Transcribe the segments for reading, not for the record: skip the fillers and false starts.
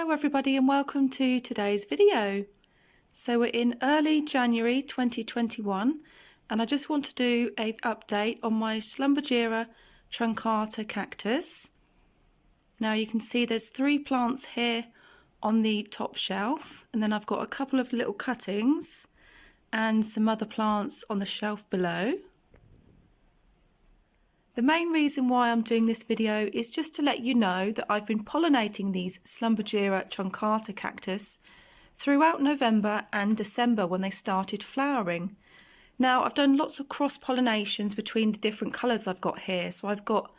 Hello everybody and welcome to today's video. So we're in early January 2021 and I just want to do an update on my Schlumbergera truncata cactus. Now you can see there's 3 plants here on the top shelf, and then I've got a couple of little cuttings and some other plants on the shelf below. The main reason why I'm doing this video is just to let you know that I've been pollinating these Schlumbergera truncata cactus throughout November and December when they started flowering. Now I've done lots of cross-pollinations between the different colours I've got here. So I've got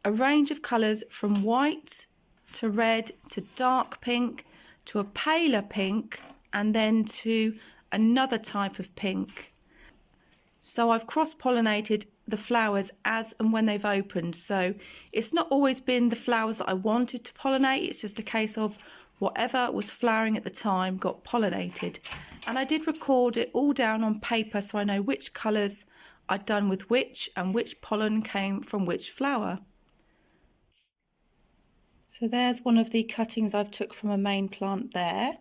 a range of colours from white to red to dark pink to a paler pink and then to another type of pink. So I've cross-pollinated the flowers as and when they've opened. So it's not always been the flowers that I wanted to pollinate. It's just a case of whatever was flowering at the time got pollinated. And I did record it all down on paper so I know which colours I'd done with which and which pollen came from which flower. So there's one of the cuttings I've took from a main plant there.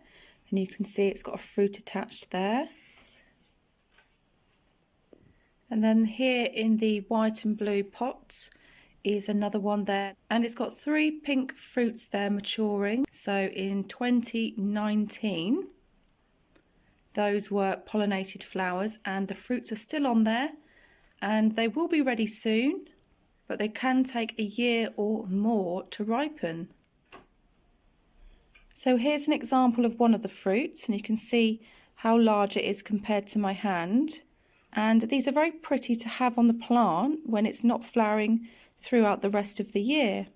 And you can see it's got a fruit attached there. And then here in the white and blue pot is another one there, and it's got 3 pink fruits there maturing. So in 2019 those were pollinated flowers and the fruits are still on there and they will be ready soon, but they can take a year or more to ripen. So here's an example of one of the fruits, and you can see how large it is compared to my hand. And these are very pretty to have on the plant when it's not flowering throughout the rest of the year.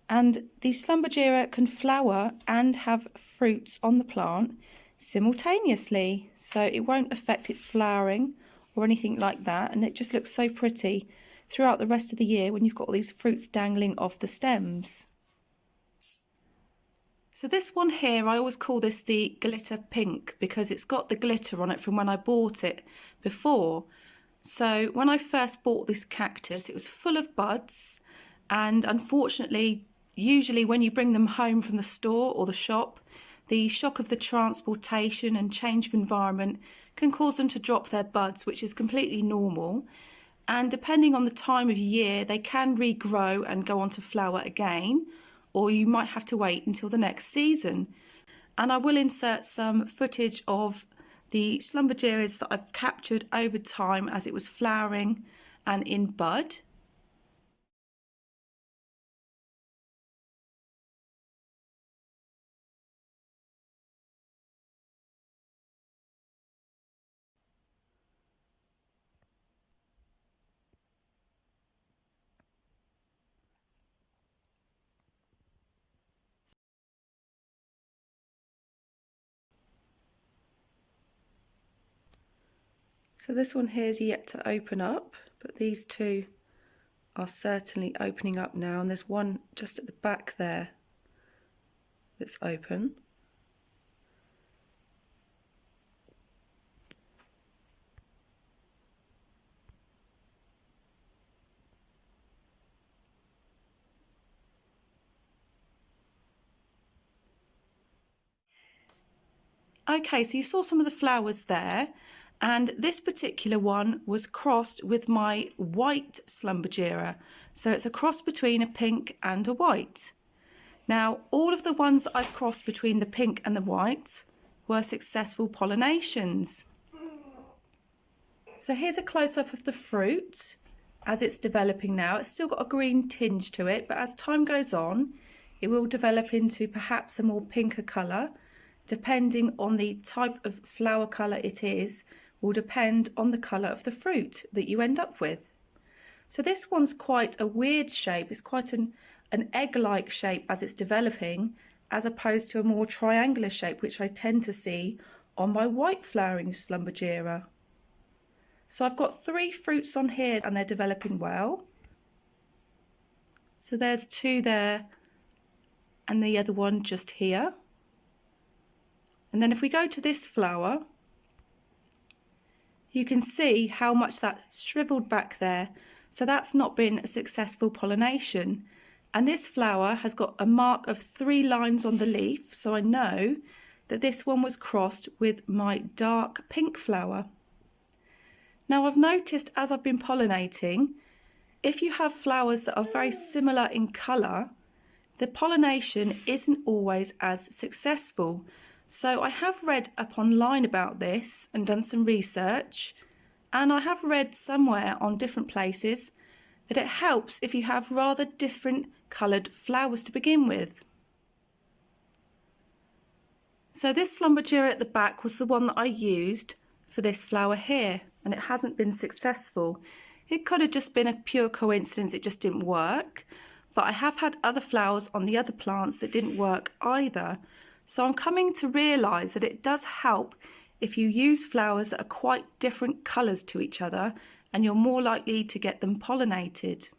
And the Schlumbergera can flower and have fruits on the plant simultaneously, so it won't affect its flowering or anything like that, and it just looks so pretty throughout the rest of the year when you've got all these fruits dangling off the stems. So this one here, I always call this the glitter pink because it's got the glitter on it from when I bought it before. So when I first bought this cactus, it was full of buds, and unfortunately, usually when you bring them home from the store or the shop, the shock of the transportation and change of environment can cause them to drop their buds, which is completely normal. And depending on the time of year, they can regrow and go on to flower again, or you might have to wait until the next season. And I will insert some footage of the Schlumbergeras that I've captured over time as it was flowering and in bud. So this one here is yet to open up, but these two are certainly opening up now, and there's one just at the back there that's open. Okay, so you saw some of the flowers there, and this particular one was crossed with my white Schlumbergera. So it's a cross between a pink and a white. Now, all of the ones that I've crossed between the pink and the white were successful pollinations. So here's a close-up of the fruit as it's developing now. It's still got a green tinge to it, but as time goes on, it will develop into perhaps a more pinker colour. Depending on the type of flower colour it is, will depend on the colour of the fruit that you end up with. So this one's quite a weird shape. It's quite an egg-like shape as it's developing, as opposed to a more triangular shape, which I tend to see on my white flowering Schlumbergera. So I've got 3 fruits on here and they're developing well. So there's 2 there and the other one just here. And then if we go to this flower, you can see how much that shriveled back there. So that's not been a successful pollination. And this flower has got a mark of 3 lines on the leaf, so I know that this one was crossed with my dark pink flower. Now I've noticed as I've been pollinating, if you have flowers that are very similar in colour, the pollination isn't always as successful. So I have read up online about this and done some research, and I have read somewhere on different places that it helps if you have rather different coloured flowers to begin with. So this Schlumbergera at the back was the one that I used for this flower here, and it hasn't been successful. It could have just been a pure coincidence, it just didn't work, but I have had other flowers on the other plants that didn't work either. So I'm coming to realise that it does help if you use flowers that are quite different colours to each other, and you're more likely to get them pollinated.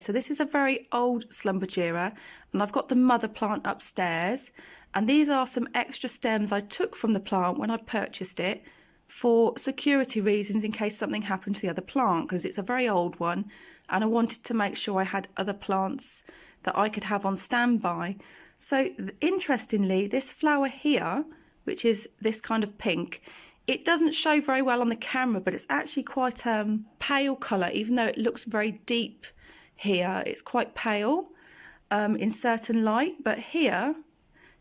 So this is a very old Schlumbergera, and I've got the mother plant upstairs, and these are some extra stems I took from the plant when I purchased it for security reasons in case something happened to the other plant, because it's a very old one and I wanted to make sure I had other plants that I could have on standby. So interestingly, this flower here, which is this kind of pink, it doesn't show very well on the camera, but it's actually quite pale colour, even though it looks very deep here. It's quite pale in certain light, but here,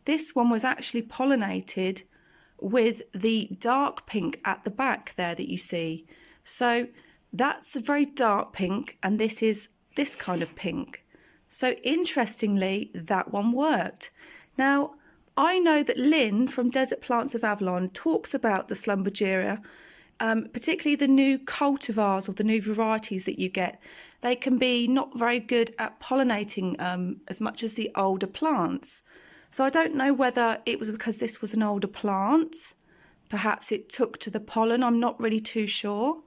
this one was actually pollinated with the dark pink at the back there that you see. So that's a very dark pink, and this is this kind of pink. So interestingly, that one worked. Now, I know that Lynn from Desert Plants of Avalon talks about the Schlumbergera, particularly the new cultivars or the new varieties that you get. They can be not very good at pollinating as much as the older plants. So I don't know whether it was because this was an older plant. Perhaps it took to the pollen. I'm not really too sure.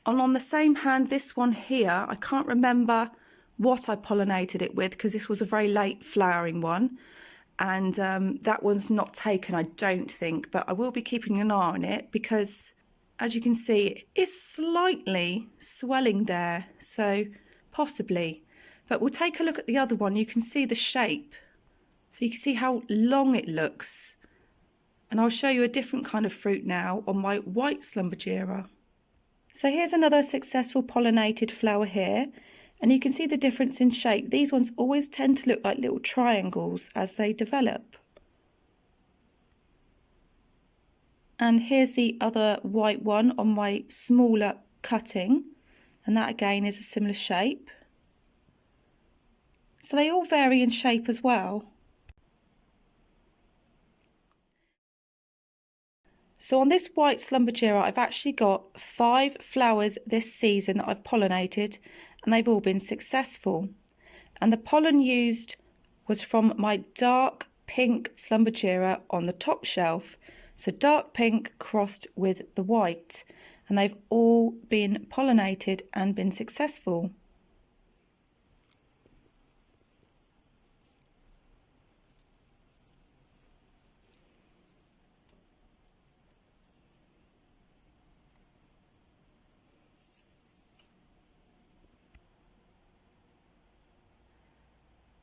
And on the same hand, this one here, I can't remember what I pollinated it with because this was a very late flowering one. And that one's not taken, I don't think, but I will be keeping an eye on it because, as you can see, it is slightly swelling there, so possibly. But we'll take a look at the other one. You can see the shape, so you can see how long it looks. And I'll show you a different kind of fruit now on my white Schlumbergera. So here's another successful pollinated flower here. And you can see the difference in shape. These ones always tend to look like little triangles as they develop. And here's the other white one on my smaller cutting. And that again is a similar shape. So they all vary in shape as well. So on this white Schlumbergera, I've actually got 5 flowers this season that I've pollinated, and they've all been successful. And the pollen used was from my dark pink Schlumbergera on the top shelf. So dark pink crossed with the white, and they've all been pollinated and been successful.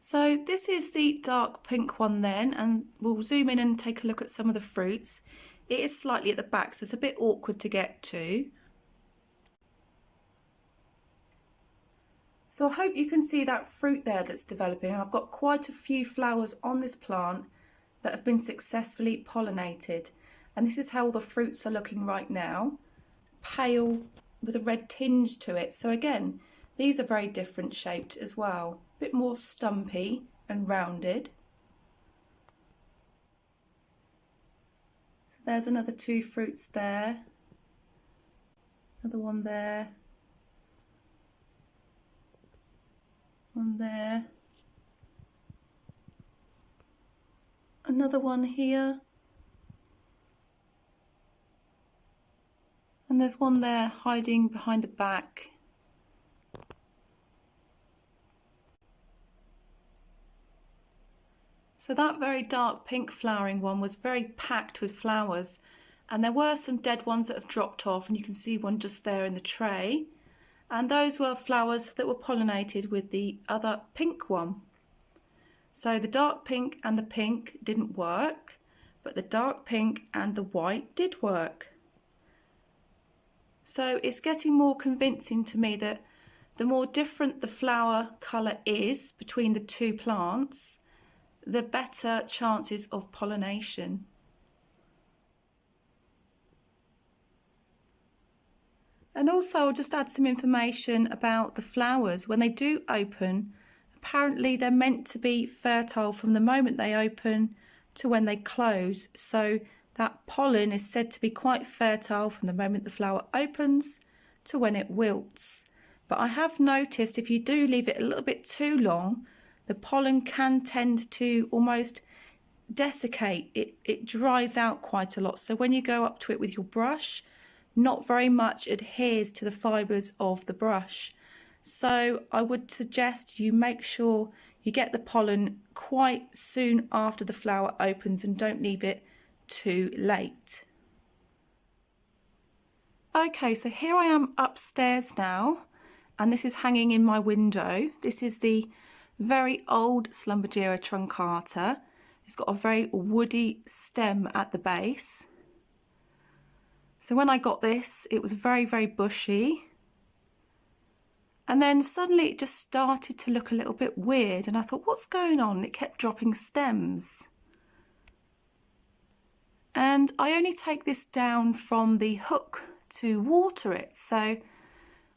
So this is the dark pink one then, and we'll zoom in and take a look at some of the fruits. It is slightly at the back, so it's a bit awkward to get to. So I hope you can see that fruit there that's developing. I've got quite a few flowers on this plant that have been successfully pollinated. And this is how the fruits are looking right now. Pale with a red tinge to it. So again, these are very different shaped as well. A bit more stumpy and rounded. So there's another 2 fruits there. Another one there. One there. Another one here. And there's one there hiding behind the back. So that very dark pink flowering one was very packed with flowers, and there were some dead ones that have dropped off, and you can see one just there in the tray. and those were flowers that were pollinated with the other pink one. So the dark pink and the pink didn't work, but the dark pink and the white did work. So it's getting more convincing to me that the more different the flower colour is between the two plants, the better chances of pollination. And also I'll just add some information about the flowers. When they do open, apparently they're meant to be fertile from the moment they open to when they close. So that pollen is said to be quite fertile from the moment the flower opens to when it wilts. But I have noticed if you do leave it a little bit too long, the pollen can tend to almost desiccate. It dries out quite a lot. So when you go up to it with your brush, not very much adheres to the fibres of the brush. So I would suggest you make sure you get the pollen quite soon after the flower opens and don't leave it too late. Okay, so here I am upstairs now, and this is hanging in my window. This is the very old Schlumbergera truncata. It's got a very woody stem at the base. So when I got this, it was very, very bushy. And then suddenly it just started to look a little bit weird. And I thought, what's going on? It kept dropping stems. And I only take this down from the hook to water it. So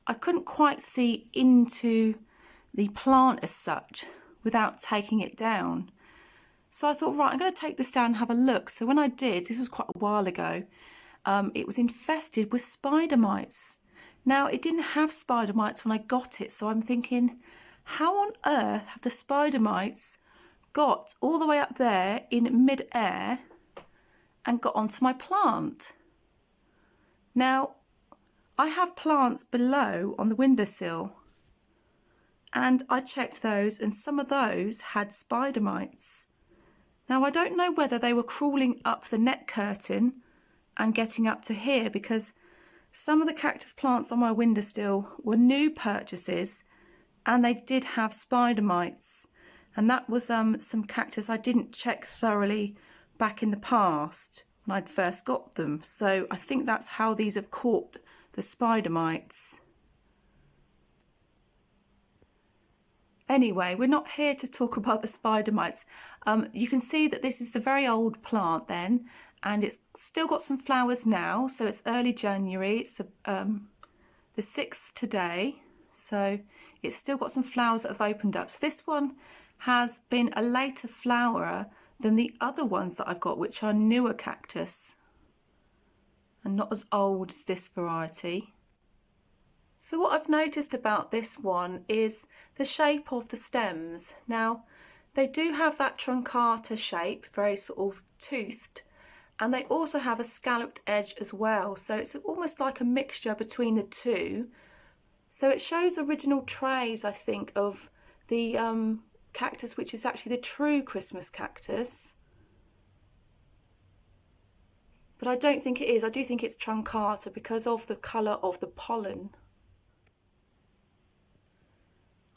I couldn't quite see into the plant as such without taking it down. So I thought, right, I'm going to take this down and have a look. So when I did, this was quite a while ago, it was infested with spider mites. Now, it didn't have spider mites when I got it, so I'm thinking, how on earth have the spider mites got all the way up there in mid-air and got onto my plant? Now, I have plants below on the windowsill, and I checked those, and some of those had spider mites. Now, I don't know whether they were crawling up the net curtain and getting up to here, because some of the cactus plants on my windowsill were new purchases and they did have spider mites, and that was some cactus I didn't check thoroughly back in the past when I'd first got them. So I think that's how these have caught the spider mites. Anyway, we're not here to talk about the spider mites. You can see that this is the very old plant then, and it's still got some flowers now. So it's early January, it's the 6th today. So it's still got some flowers that have opened up. So this one has been a later flowerer than the other ones that I've got, which are newer cactus and not as old as this variety. So what I've noticed about this one is the shape of the stems. Now, they do have that truncata shape, very sort of toothed, and they also have a scalloped edge as well. So it's almost like a mixture between the two. So it shows original traits, I think, of the cactus, which is actually the true Christmas cactus. But I don't think it is. I do think it's truncata because of the colour of the pollen.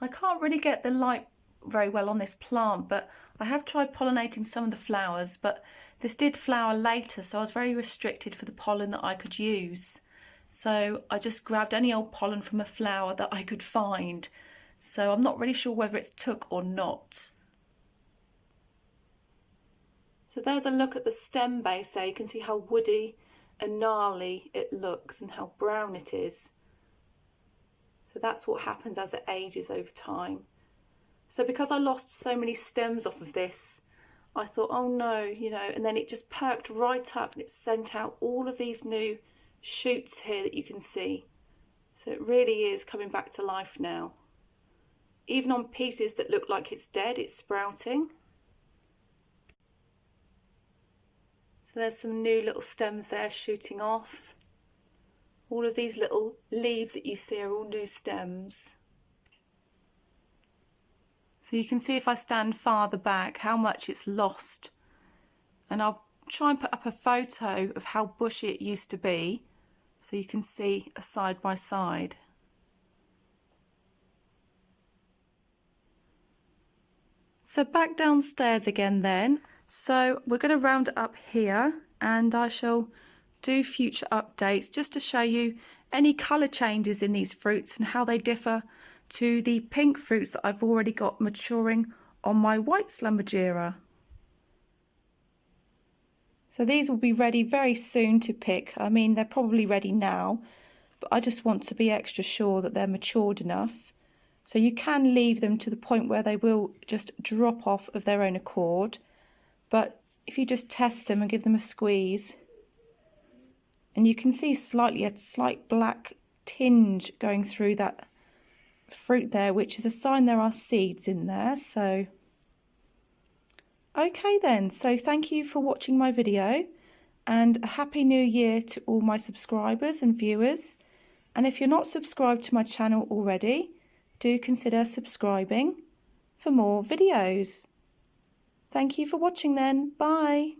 I can't really get the light very well on this plant, but I have tried pollinating some of the flowers, but this did flower later, so I was very restricted for the pollen that I could use. So I just grabbed any old pollen from a flower that I could find. So I'm not really sure whether it's took or not. So there's a look at the stem base there. You can see how woody and gnarly it looks and how brown it is. So that's what happens as it ages over time. So because I lost so many stems off of this, I thought, oh no, and then it just perked right up and it sent out all of these new shoots here that you can see. So it really is coming back to life now. Even on pieces that look like it's dead, it's sprouting. So there's some new little stems there shooting off. All of these little leaves that you see are all new stems. So you can see if I stand farther back how much it's lost. And I'll try and put up a photo of how bushy it used to be so you can see a side by side. So back downstairs again then. So we're going to round it up here, and I shall do future updates just to show you any colour changes in these fruits and how they differ to the pink fruits that I've already got maturing on my white Schlumbergera. So these will be ready very soon to pick. I mean, they're probably ready now, but I just want to be extra sure that they're matured enough. So you can leave them to the point where they will just drop off of their own accord. But if you just test them and give them a squeeze, and you can see a slight black tinge going through that fruit there, which is a sign there are seeds in there. So, okay then, so thank you for watching my video, and a happy new year to all my subscribers and viewers. And if you're not subscribed to my channel already, do consider subscribing for more videos. Thank you for watching then. Bye.